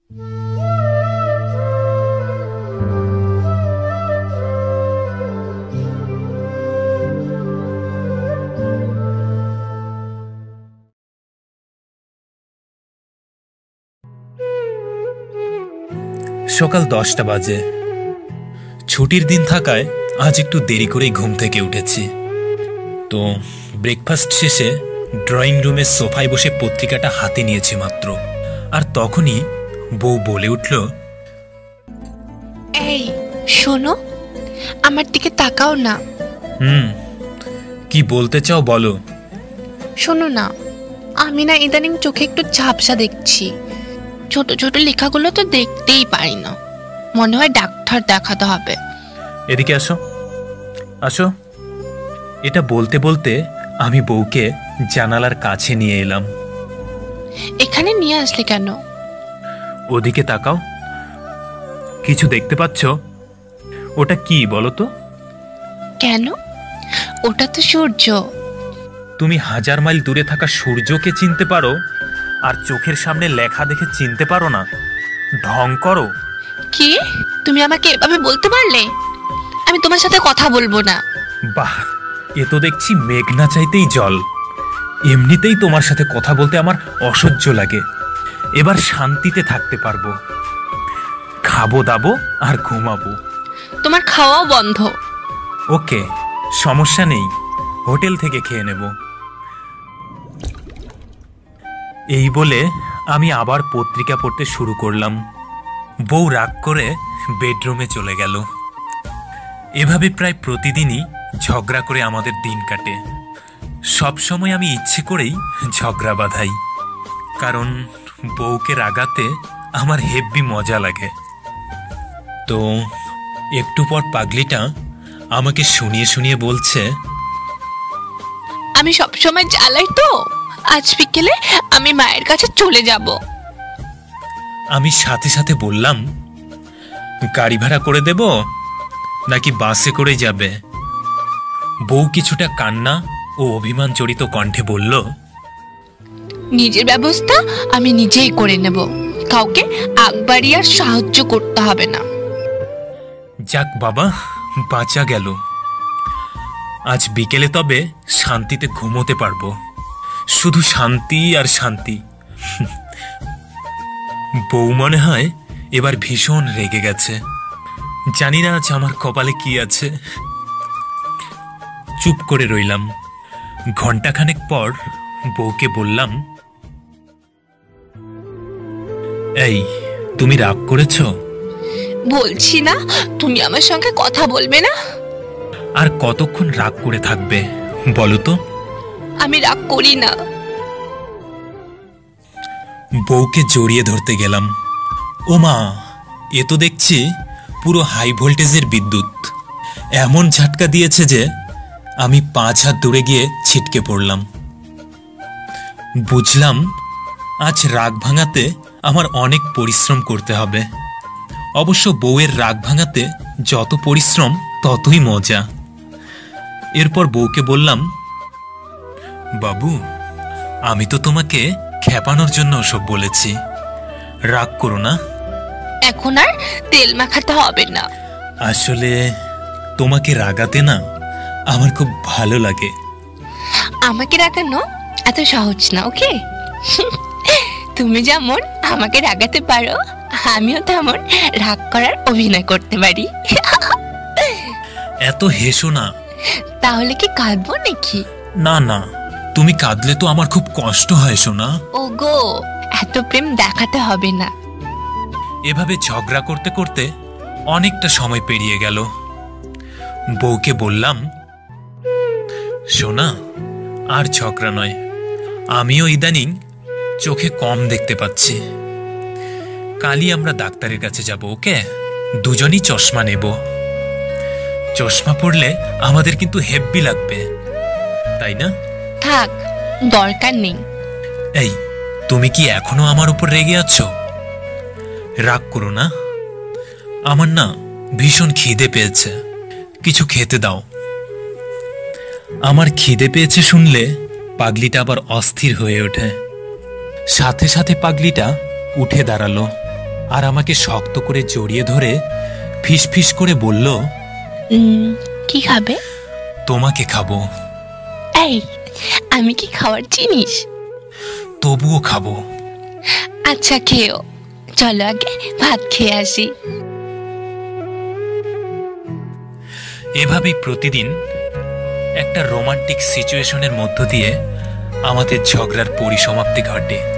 সকাল 10টা বাজে। ছুটির দিন থাকায় আজ একটু দেরি করেই ঘুম থেকে উঠেছি। তো ব্রেকফাস্ট শেষে ড্রয়িং রুমের সোফায় বসে পত্রিকাটা হাতে নিয়েছি মাত্র, আর তখনই বউ বলে উঠল, এই শোনো, আমার দিকে তাকাও না। কি বলতে চাও বলো। শোনো না, আমি না ইদানিং চোখে একটু ঝাপসা দেখছি। ছোট ছোট লেখাগুলো তো দেখতেই পারি না, মনে হয় ডাক্তার দেখাতে হবে। এদিকে আসো আসো। এটা বলতে বলতে আমি বউকে জানালার কাছে নিয়ে এলাম। এখানে নিয়ে আসলে কেন? ওদিকে তাকাও, কিছু দেখতে পাচ্ছ? ওটা কি বলো তো? কেন? ওটা তো সূর্য। তুমি 1000 মাইল দূরে থাকা সূর্যকে চিনতে পারো, আর চোখের সামনে লেখা দেখে চিনতে পারো না? ঢং করো। কি? তুমি আমাকে এভাবে বলতে পারলে? আমি তোমার সাথে কথা বলবো না। বাহ, এ তো দেখছি মেঘ না চাইতেই জল। এমনিতেই তোমার সাথে কথা বলতে আমার অসহ্য লাগে। এবার শান্তিতে থাকতে পারবো, খাবো দাবো আর ঘুমাবো। তোমার খাওয়াও বন্ধ। ওকে, সমস্যা নেই, হোটেল থেকে খেয়ে নেব। এই বলে আমি আবার পত্রিকা পড়তে শুরু করলাম। বউ রাগ করে বেডরুমে চলে গেল। এভাবে প্রায় প্রতিদিনই ঝগড়া করে আমাদের দিন কাটে। সবসময় আমি ইচ্ছে করেই ঝগড়া বাঁধাই, কারণ বউকে রাগাতে আমার হেব্বি মজা লাগে। তো একটু পর পাগলিটা আমাকে শুনিয়ে শুনিয়ে বলছে, আমি সবসময় জ্বালাই তো, আজ বিকেলে আমি মায়ের কাছে চলে যাব। আমি সাথে সাথে বললাম, গাড়ি ভাড়া করে দেব নাকি বাসে করে যাবে? বউ কিছুটা কান্না ও অভিমান জড়িত কণ্ঠে বলল, নিজের ব্যবস্থা আমি নিজেই করে নেব, কাউকে আগবাড়ি আর সাহায্য করতে হবে না। যাক বাবা, বাঁচা গেল। আজ বিকেলে তবে শান্তিতে ঘুমোতে পারবো। শুধু শান্তি আর শান্তি। বউ মনে হয় এবার ভীষণ রেগে গেছে। জানি না আজ আমার কপালে কি আছে। চুপ করে রইলাম। ঘন্টাখানেক পর বউকে বললাম, এই তুমি রাগ করেছ? বলছি না তুমি আমার সঙ্গে কথা বলবে না? আর কতক্ষণ রাগ করে থাকবে বলো তো? আমি রাগ করি না। বউকে জড়িয়ে ধরতে গেলাম। ও মা, এ তো দেখছি পুরো হাই ভোল্টেজের বিদ্যুৎ। এমন ঝাটকা দিয়েছে যে আমি 5 হাত দূরে গিয়ে ছিটকে পড়লাম। বুঝলাম আজ রাগ ভাঙাতে আমার অনেক পরিশ্রম করতে হবে। অবশ্য বউয়ের রাগ ভাঙাতে যত পরিশ্রম ততই মজা। এরপর বউকে বললাম, বাবু, আমি তো তোমাকে খেপানোর জন্য ওসব বলেছি, রাগ করো না। এখন আর তেল মাখাতে হবে না। আসলে তোমাকে রাগাতে না আমার খুব ভালো লাগে। আমাকে রাগানো এত সহজ না, ওকে? তুমি যেমন আমাকে রাগাতে পারো, আমিও তেমন রাগ করার অভিনয় করতে পারি। এত হেসো না। তাহলে কি কাঁদবো নাকি? না না, তুমি কাঁদলে তো আমার খুব কষ্ট হয় সোনা। ওগো, এত প্রেম দেখাতে হবে না। এভাবে ঝগড়া করতে করতে অনেকটা সময় পেরিয়ে গেল। বউকে বললাম, সোনা, আর ঝগড়া নয়। আমিও ইদানিং চোখে কম দেখতে পাচ্ছি। কালই আমরা ডাক্তারের কাছে যাব, ওকে? দুজনই চশমা নেব। চশমা পড়লে আমাদের কিন্তু হেব্বি লাগবে, তাই না? থাক, দরকার নেই। এই, তুমি কি এখনো আমার উপর রেগে আছো? রাগ করো না। আমার না ভীষণ খিদে পেয়েছে, কিছু খেতে দাও। আমার খিদে পেয়েছে শুনলে পাগলিটা আবার অস্থির হয়ে ওঠে। সাথে সাথে পাগলিটা উঠে দাঁড়ালো। আর আমাকে শক্ত করে জড়িয়ে ধরে ফিস ফিস করে বলল, কি খাবে? তোমাকে খাবো। এই, আমি কি খাওয়ার জিনিস? তবুও খাবো। আচ্ছা খেও, চলো আগে ভাত খেয়ে আসি। এভাবেই প্রতিদিন একটা রোমান্টিক সিচুয়েশনের মধ্য দিয়ে আমাদের ঝগড়ার পরিসমাপ্তি ঘটে।